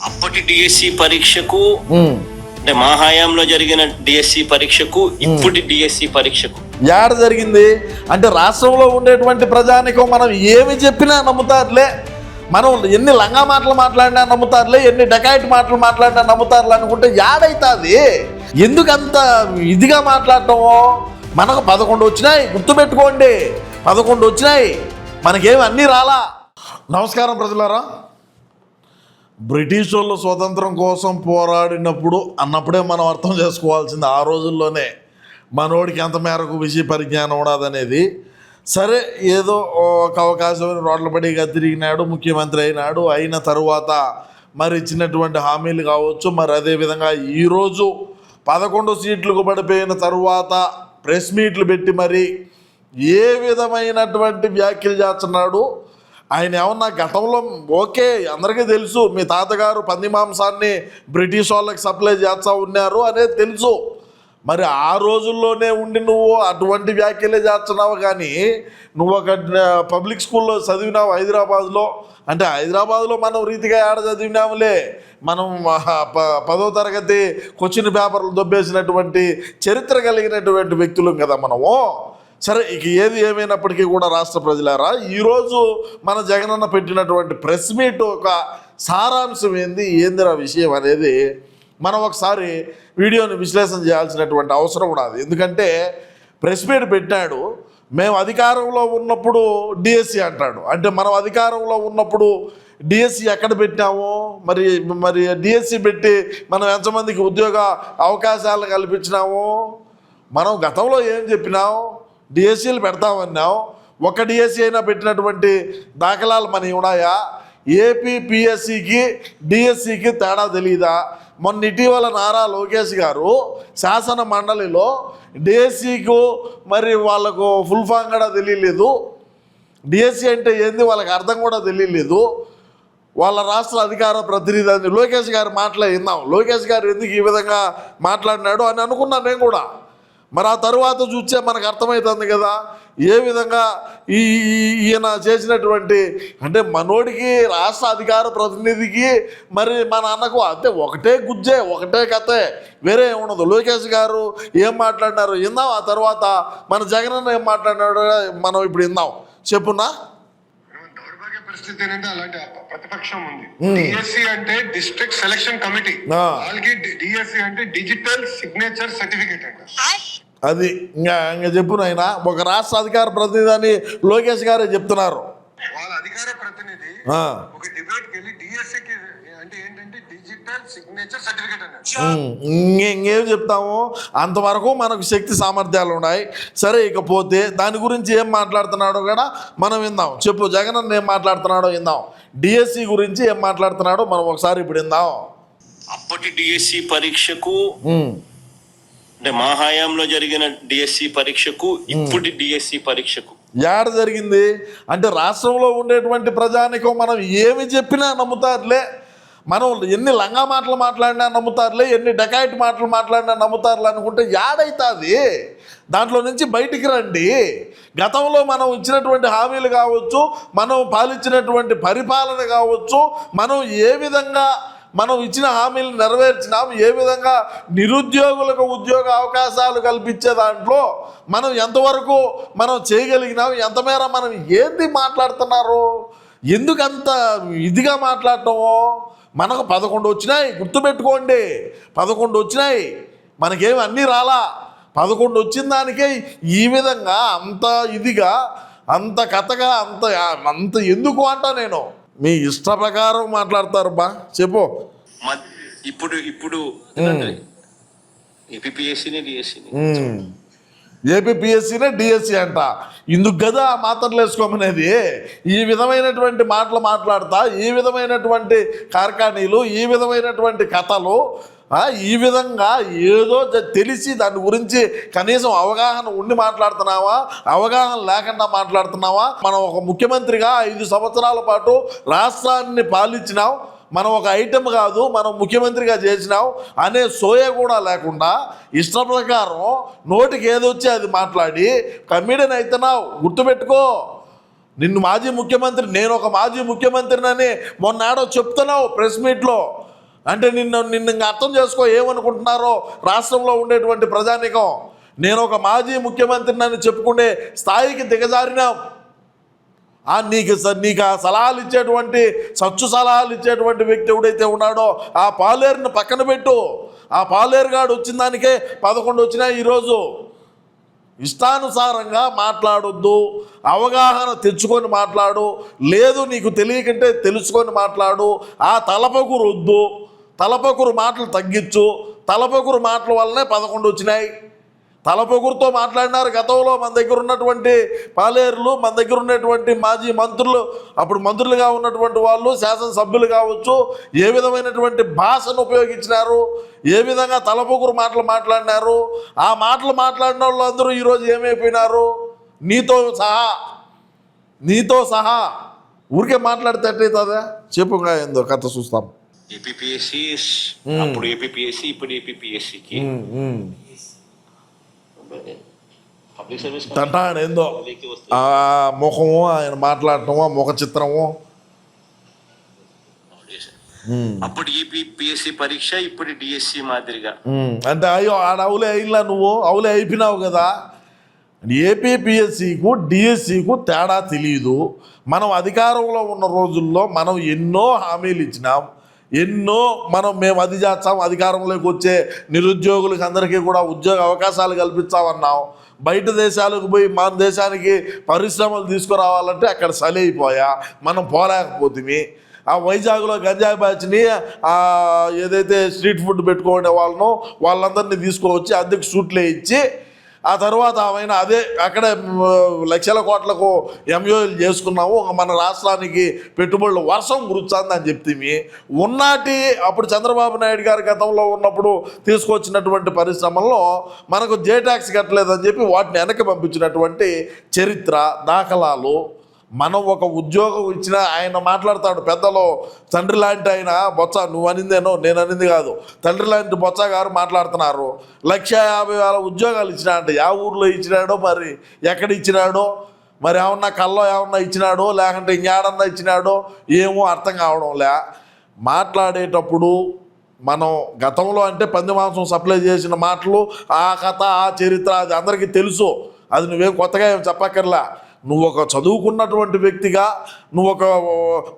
అప్పటి డిఎస్సి పరీక్షకు అంటే మా హయాంలో జరిగిన డిఎస్సి పరీక్షకు ఇప్పటి డిఎస్సి పరీక్షకు ఏడ జరిగింది అంటే రాష్ట్రంలో ఉండేటువంటి ప్రజానికం మనం ఏమి చెప్పినా నమ్ముతారులే, మనం ఎన్ని లంగా మాటలు మాట్లాడినా నమ్ముతారులే, ఎన్ని డకాయిట్ మాటలు మాట్లాడినా నమ్ముతారులే అనుకుంటే ఏడైతుంది? ఎందుకంత ఇదిగా మాట్లాడటమో? మనకు 11 వచ్చినాయి, గుర్తుపెట్టుకోండి, 11 వచ్చినాయి, మనకేమి అన్నీ రాలా. నమస్కారం ప్రజలారా. బ్రిటిష్ వాళ్ళు స్వతంత్రం కోసం పోరాడినప్పుడు అన్నప్పుడే మనం అర్థం చేసుకోవాల్సింది ఆ రోజుల్లోనే మనోడికి ఎంత మేరకు విషయ పరిజ్ఞానం ఉండదనేది. సరే, ఏదో ఒక అవకాశం రోడ్ల పడిగా తిరిగినాడు, ముఖ్యమంత్రి అయినాడు. అయిన తరువాత మరి ఇచ్చినటువంటి హామీలు కావచ్చు, మరి అదేవిధంగా ఈరోజు 11 సీట్లకు పడిపోయిన తరువాత ప్రెస్ మీట్లు పెట్టి మరి ఏ విధమైనటువంటి వ్యాఖ్యలు చేస్తున్నాడు. ఆయన ఏమన్నా గతంలో ఓకే అందరికీ తెలుసు, మీ తాతగారు పంది మాంసాన్ని బ్రిటిష్ వాళ్ళకి సప్లై చేస్తూ ఉన్నారు అనేది తెలుసు. మరి ఆ రోజుల్లోనే ఉండి నువ్వు అటువంటి వ్యాఖ్యలే చేస్తున్నావు. కానీ నువ్వు ఒక పబ్లిక్ స్కూల్లో చదివినావు హైదరాబాద్లో. అంటే హైదరాబాద్లో మనం రీతిగా ఏడ చదివినాములే, మనం 10వ తరగతి క్వశ్చన్ పేపర్లు దొబ్బేసినటువంటి చరిత్ర కలిగినటువంటి వ్యక్తులం కదా మనము. సరే, ఇక ఏది ఏమైనప్పటికీ కూడా రాష్ట్ర ప్రజలారా, ఈరోజు మన జగనన్న పెట్టినటువంటి ప్రెస్ మీట్ ఒక సారాంశం ఏందిరా విషయం అనేది మనం ఒకసారి వీడియోని విశ్లేషణ చేయాల్సినటువంటి అవసరం ఉన్నది. ఎందుకంటే ప్రెస్ మీట్ పెట్టాడు, మేము అధికారంలో ఉన్నప్పుడు డిఎస్సి అంటాడు. అంటే మనం అధికారంలో ఉన్నప్పుడు డిఎస్సి ఎక్కడ పెట్టాము? మరి డిఎస్సి పెట్టి మనం ఎంతమందికి ఉద్యోగ అవకాశాలు కల్పించినాము? మనం గతంలో ఏం చెప్పినాం? డిఎస్సీలు పెడతామన్నాం. ఒక డిఎస్సి అయినా పెట్టినటువంటి దాఖలాలు మనవి ఉన్నాయా? ఏపీ పిఎస్సికి డిఎస్సికి తేడా తెలియదా? మొన్న ఇటీవల నారా లోకేష్ గారు శాసన మండలిలో డిఎస్సికు మరి వాళ్ళకు ఫుల్ ఫామ్ కూడా తెలియలేదు, డిఎస్సి అంటే ఏంది వాళ్ళకి అర్థం కూడా తెలియలేదు. వాళ్ళ రాష్ట్ర అధికార ప్రతినిధి అని లోకేష్ గారు మాట్లాడినాం. లోకేష్ గారు ఎందుకు ఈ విధంగా మాట్లాడినాడు అని అనుకున్నాను నేను కూడా. మరి ఆ తరువాత చూస్తే మనకు అర్థమవుతుంది కదా ఏ విధంగా ఈయన చేసినటువంటి, అంటే మనోడికి రాష్ట్ర అధికార ప్రతినిధికి మరి మన అన్నకు అంతే ఒకటే గుజ్జే, ఒకటే కథే, వేరే ఏముండదు. లోకేష్ గారు ఏం మాట్లాడినారు విందాం, ఆ తర్వాత మన జగనన్న ఏం మాట్లాడినాడు మనం ఇప్పుడు విందాం. చెప్పున్నా. పరిస్థితి ఏంటంటే అలాంటి ప్రతిపక్షం ఉంది. డిఎస్సి అంటే డిస్ట్రిక్ట్ సెలక్షన్ కమిటీ, వాళ్ళకి డిఎస్సి అంటే డిజిటల్ సిగ్నేచర్ సర్టిఫికేట్ అంట. అది ఇంకా చెప్పు నాయన, ఒక రాష్ట్ర అధికార ప్రతినిధి అని లోకేష్ గారే చెప్తున్నారు. వాళ్ళ అధికార ప్రతినిధి ఒక డిబేట్ కి వెళ్ళి డిఎస్సికి అంటే ఏంటంటే డిజిటల్ సిగ్నేచర్ సర్టిఫికేట్ అన్నాడు. ఇంకేం చెప్తాము, అంతవరకు మనకు శక్తి సామర్థ్యాలు ఉన్నాయి. సరే, ఇకపోతే దాని గురించి ఏం మాట్లాడుతున్నాడో కూడా మనం విందాం. చెప్పు జగన్ ఏం మాట్లాడుతున్నాడో విందాం. డిఎస్సి గురించి ఏం మాట్లాడుతున్నాడో మనం ఒకసారి ఇప్పుడు విందాం. అప్పటి డిఎస్సి పరీక్షకు అంటే మా హయాంలో జరిగిన డిఎస్సి పరీక్షకు ఇప్పటి డిఎస్సి పరీక్షకు ఏడ జరిగింది అంటే రాష్ట్రంలో ఉండేటువంటి ప్రజానికం మనం ఏమి చెప్పినా నమ్ముతారులే, మనం ఎన్ని లంగా మాటలు మాట్లాడినా నమ్ముతారులే, ఎన్ని డకాయిట్ మాటలు మాట్లాడినా నమ్ముతారులే అనుకుంటే ఏడైతుంది? దాంట్లో నుంచి బయటికి రండి. గతంలో మనం ఇచ్చినటువంటి హామీలు కావచ్చు, మనం పాలించినటువంటి పరిపాలన కావచ్చు, మనం ఏ విధంగా మనం ఇచ్చిన హామీలు నెరవేర్చినాం, ఏ విధంగా నిరుద్యోగులకు ఉద్యోగ అవకాశాలు కల్పించే దాంట్లో మనం ఎంతవరకు మనం చేయగలిగినాం, ఎంతమేర మనం ఏంది మాట్లాడుతున్నారు? ఎందుకంత ఇదిగా మాట్లాడటమో? మనకు 11 వచ్చినాయి, గుర్తుపెట్టుకోండి, 11 వచ్చినాయి, మనకేమి అన్నీ రాలా. 11 వచ్చిన దానికే ఈ విధంగా అంత ఇదిగా, అంత కథగా, అంత ఎందుకు అంటా నేను. మీ ఇష్ట ప్రకారం మాట్లాడతారు బా. చెప్పు. ఇప్పుడు ఏపీఎస్సీనే డిఎస్సి అంట. ఇందుకు కదా మాత్రలు వేసుకోమనేది. ఈ విధమైనటువంటి మాటలు మాట్లాడతా, ఈ విధమైనటువంటి కార్ఖానీలు, ఈ విధమైనటువంటి కథలు, ఈ విధంగా ఏదో తెలిసి దాని గురించి కనీసం అవగాహన ఉండి మాట్లాడుతున్నావా, అవగాహన లేకుండా మాట్లాడుతున్నావా? మనం ఒక ముఖ్యమంత్రిగా 5 సంవత్సరాల పాటు రాష్ట్రాన్ని పాలించినాం, మనం ఒక ఐటెం కాదు, మనం ముఖ్యమంత్రిగా చేసినాం అనే సోయ కూడా లేకుండా ఇష్ట ప్రకారం నోటికి ఏదొచ్చి అది మాట్లాడి కమిడియన్ అవుతున్నావు. గుర్తుపెట్టుకో, నిన్ను మాజీ ముఖ్యమంత్రి, నేను ఒక మాజీ ముఖ్యమంత్రినని మొన్నాడో చెప్తున్నావు ప్రెస్ మీట్లో. అంటే నిన్ను ఇంకా అర్థం చేసుకో ఏమనుకుంటున్నారో రాష్ట్రంలో ఉండేటువంటి ప్రజానీకం. నేను ఒక మాజీ ముఖ్యమంత్రిని అని చెప్పుకునే స్థాయికి దిగజారినాం. నీకు ఆ సలహాలు ఇచ్చేటువంటి సలహాలు ఇచ్చేటువంటి వ్యక్తి ఎవడైతే ఉన్నాడో ఆ పాలేరుని పక్కన పెట్టు. ఆ పాలేరుగాడు వచ్చిన దానికే 11 వచ్చినాయి. ఈరోజు ఇష్టానుసారంగా మాట్లాడొద్దు, అవగాహన తెచ్చుకొని మాట్లాడు. లేదు నీకు తెలియకంటే తెలుసుకొని మాట్లాడు. ఆ తలపకురు వద్దు, తలపకురు మాటలు తగ్గించు. తలపకురు మాటల వల్లనే 11 వచ్చినాయి. తలపొగురుతో మాట్లాడినారు గతంలో మన దగ్గర ఉన్నటువంటి పాలేరులు, మన దగ్గర ఉన్నటువంటి మాజీ మంత్రులు, అప్పుడు మంత్రులుగా ఉన్నటువంటి వాళ్ళు, శాసనసభ్యులు కావచ్చు, ఏ విధమైనటువంటి భాషను ఉపయోగించినారు, ఏ విధంగా తలపొగురు మాటలు మాట్లాడినారు. ఆ మాటలు మాట్లాడిన వాళ్ళు అందరూ ఈరోజు ఏమైపోయినారు? నీతో సహా ఊరికే మాట్లాడితే ఎట్టయితుందా చెప్పుగా ఏందో కథ చూస్తాం. ఏపీపీఎస్సీ అప్పుడు ఏపీపీఎస్సీ ఇప్పుడు ఏపీపీఎస్సీకి పబ్లిక్ సర్వీస్ ఏందో ఆ ముఖము, ఆయన మాట్లాడటము, ముఖ చిత్రము. అప్పుడు ఏపీపీఎస్సీ పరీక్ష ఇప్పుడు డిఎస్సి మాదిరిగా అంటే అయ్యో ఆడ అవులే అయిలా, నువ్వు అవులే అయిపోయినావు కదా. ఏపీపీఎస్సీకు డిఎస్సికు తేడా తెలియదు. మనం అధికారంలో ఉన్న రోజుల్లో మనం ఎన్నో హామీలు ఇచ్చినాం, మేము అది చేస్తాం, అధికారంలోకి వచ్చే నిరుద్యోగులకు అందరికీ కూడా ఉద్యోగ అవకాశాలు కల్పిస్తామన్నాం. బయట దేశాలకు పోయి మన దేశానికి పరిశ్రమలు తీసుకురావాలంటే అక్కడ సలి అయిపోయా, మనం పోలేకపోతుంది. ఆ వైజాగ్లో గంజాయి బ్యాచ్ని ఏదైతే స్ట్రీట్ ఫుడ్ పెట్టుకునే వాళ్ళందరినీ తీసుకువచ్చి అద్దెకు సూట్లే ఇచ్చి ఆ తర్వాత ఆయన అదే అక్కడే లక్షల కోట్లకు ఎంఓఎలు చేసుకున్నాము. మన రాష్ట్రానికి పెట్టుబడులు వర్షం కురుస్తుందని చెప్తే ఉన్నాటి అప్పుడు చంద్రబాబు నాయుడు గారి గతంలో ఉన్నప్పుడు తీసుకొచ్చినటువంటి పరిశ్రమల్లో మనకు జే ట్యాక్స్ కట్టలేదని చెప్పి వాటిని వెనక్కి పంపించినటువంటి చరిత్ర, దాఖలాలు. మనం ఒక ఉద్యోగం ఇచ్చిన ఆయన మాట్లాడతాడు పెద్దలో, తండ్రి లాంటి ఆయన బొత్స, నువ్వు అనిందేనో నేను అనింది కాదు, తండ్రి లాంటి బొత్స గారు మాట్లాడుతున్నారు. 1,50,000 ఉద్యోగాలు ఇచ్చినా అంటే యా ఊర్లో ఇచ్చినాడో, మరి ఎక్కడ ఇచ్చినాడో, మరి ఏమన్నా కల్లో ఏమన్నా ఇచ్చినాడో, లేకుంటే ఇంకేడన్నా ఇచ్చినాడో ఏమో అర్థం కావడంలే. మాట్లాడేటప్పుడు మనం గతంలో అంటే పంది మాంసం సప్లై చేసిన మాటలు, ఆ కథ, ఆ చరిత్ర అది అందరికీ తెలుసు. అది నువ్వేం కొత్తగా ఏం చెప్పక్కర్లా. నువ్వు ఒక చదువుకున్నటువంటి వ్యక్తిగా, నువ్వు ఒక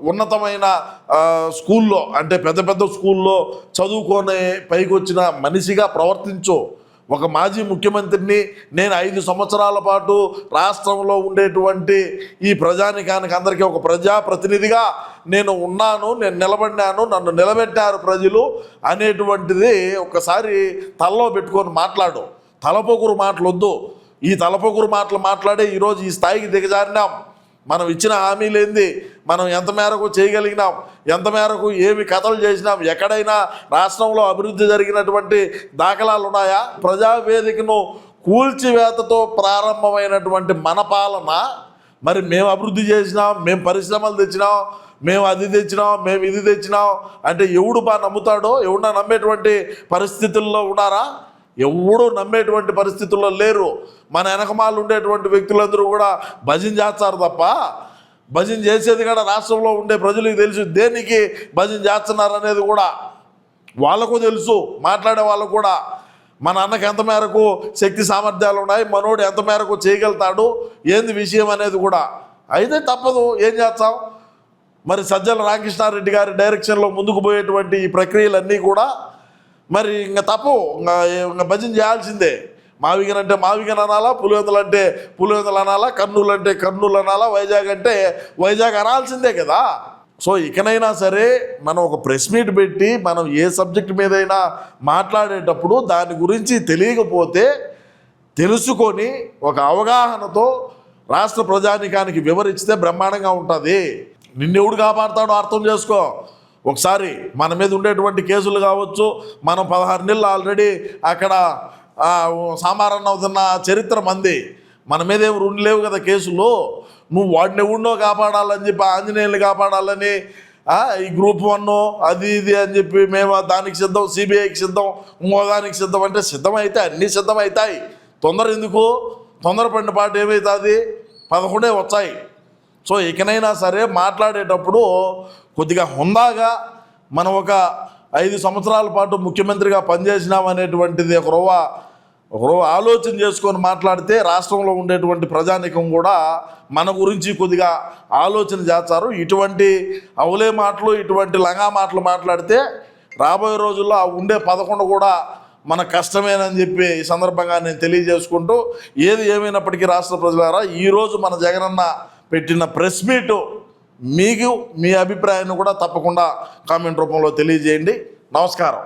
ఉన్నతమైన స్కూల్లో అంటే పెద్ద స్కూల్లో చదువుకొని పైకి వచ్చిన మనిషిగా ప్రవర్తించు. ఒక మాజీ ముఖ్యమంత్రిని నేను 5 సంవత్సరాల పాటు రాష్ట్రంలో ఉండేటువంటి ఈ ప్రజానికానికి అందరికీ ఒక ప్రజాప్రతినిధిగా నేను ఉన్నాను, నేను నిలబడినాను, నన్ను నిలబెట్టారు ప్రజలు అనేటువంటిది ఒకసారి తలలో పెట్టుకొని మాట్లాడు. తలపొగురు మాటలొద్దు. ఈ తలపొగురు మాటలు మాట్లాడే ఈరోజు ఈ స్థాయికి దిగజారినాం. మనం ఇచ్చిన హామీలేంది, మనం ఎంత మేరకు చేయగలిగినాం, ఎంత మేరకు ఏమి కథలు చేసినాం, ఎక్కడైనా రాష్ట్రంలో అభివృద్ధి జరిగినటువంటి దాఖలాలు ఉన్నాయా? ప్రజావేదికను కూల్చివేతతో ప్రారంభమైనటువంటి మన పాలన, మరి మేము అభివృద్ధి చేసినాం, మేము పరిశ్రమలు తెచ్చినాం, మేము అది తెచ్చినాం, మేము ఇది తెచ్చినాం అంటే ఎవడు నమ్ముతాడో? ఎవడన్నా నమ్మేటువంటి పరిస్థితుల్లో ఉన్నారా? ఎవడూ నమ్మేటువంటి పరిస్థితుల్లో లేరు. మన వెనకమాలు ఉండేటువంటి వ్యక్తులందరూ కూడా భజన చేస్తారు తప్ప, భజన చేసేది కూడా రాష్ట్రంలో ఉండే ప్రజలకు తెలుసు దేనికి భజన చేస్తున్నారు అనేది కూడా వాళ్ళకు తెలుసు. మాట్లాడే వాళ్ళకు కూడా మన అన్నకి ఎంత మేరకు శక్తి సామర్థ్యాలు ఉన్నాయి, మనోడు ఎంత మేరకు చేయగలుగుతాడు, ఏంది విషయం అనేది కూడా. అయితే తప్పదు, ఏం చేస్తాం. మరి సజ్జల రామకృష్ణారెడ్డి గారి డైరెక్షన్లో ముందుకు పోయేటువంటి ఈ ప్రక్రియలన్నీ కూడా మరి ఇంకా తప్పు, ఇంకా భజన చేయాల్సిందే. మావిగన్ అంటే మావిగన్ అనాలా, పులివెందులు అంటే పులివెందులు అనాలా, కర్నూలు అంటే కర్నూలు అనాలా, వైజాగ్ అంటే వైజాగ్ అనాల్సిందే కదా. సో ఇకనైనా సరే మనం ఒక ప్రెస్ మీట్ పెట్టి మనం ఏ సబ్జెక్ట్ మీదైనా మాట్లాడేటప్పుడు దాని గురించి తెలియకపోతే తెలుసుకొని ఒక అవగాహనతో రాష్ట్ర ప్రజానికానికి వివరిస్తే బ్రహ్మాండంగా ఉంటుంది. నిన్నెవడు కాపాడుతాడో అర్థం చేసుకో. ఒకసారి మన మీద ఉండేటువంటి కేసులు కావచ్చు, మనం 16 నెలలు ఆల్రెడీ అక్కడ సామారణ అవుతున్న చరిత్ర మంది, మన మీద ఏమి రెండు లేవు కదా కేసులు. నువ్వు వాడిని ఎవడినో కాపాడాలని చెప్పి, ఆంజనేయుల్ని కాపాడాలని ఈ గ్రూప్ 1 అది ఇది అని చెప్పి మేము దానికి సిద్ధం, సిబిఐకి సిద్ధం, ఇంకో దానికి సిద్ధం అంటే సిద్ధమైతే అన్నీ సిద్ధమవుతాయి. తొందర ఎందుకు? తొందరపడిన పాటు ఏమవుతుంది? 11 వచ్చాయి. సో ఇకనైనా సరే మాట్లాడేటప్పుడు కొద్దిగా హుందాగా మనం ఒక 5 సంవత్సరాల పాటు ముఖ్యమంత్రిగా పనిచేసినామనేటువంటిది ఒక రవ్వ ఆలోచన చేసుకొని మాట్లాడితే రాష్ట్రంలో ఉండేటువంటి ప్రజానికం కూడా మన గురించి కొద్దిగా ఆలోచన చేస్తారు. ఇటువంటి అవలే మాటలు, ఇటువంటి లంగా మాటలు మాట్లాడితే రాబోయే రోజుల్లో ఆ ఉండే 11 కూడా మన కష్టమేనని చెప్పి ఈ సందర్భంగా నేను తెలియజేసుకుంటూ, ఏది ఏమైనప్పటికీ రాష్ట్ర ప్రజలారా, ఈరోజు మన జగనన్న పెట్టిన ప్రెస్ మీటు మీకు మీ అభిప్రాయాన్ని కూడా తప్పకుండా కామెంట్ రూపంలో తెలియజేయండి. నమస్కారం.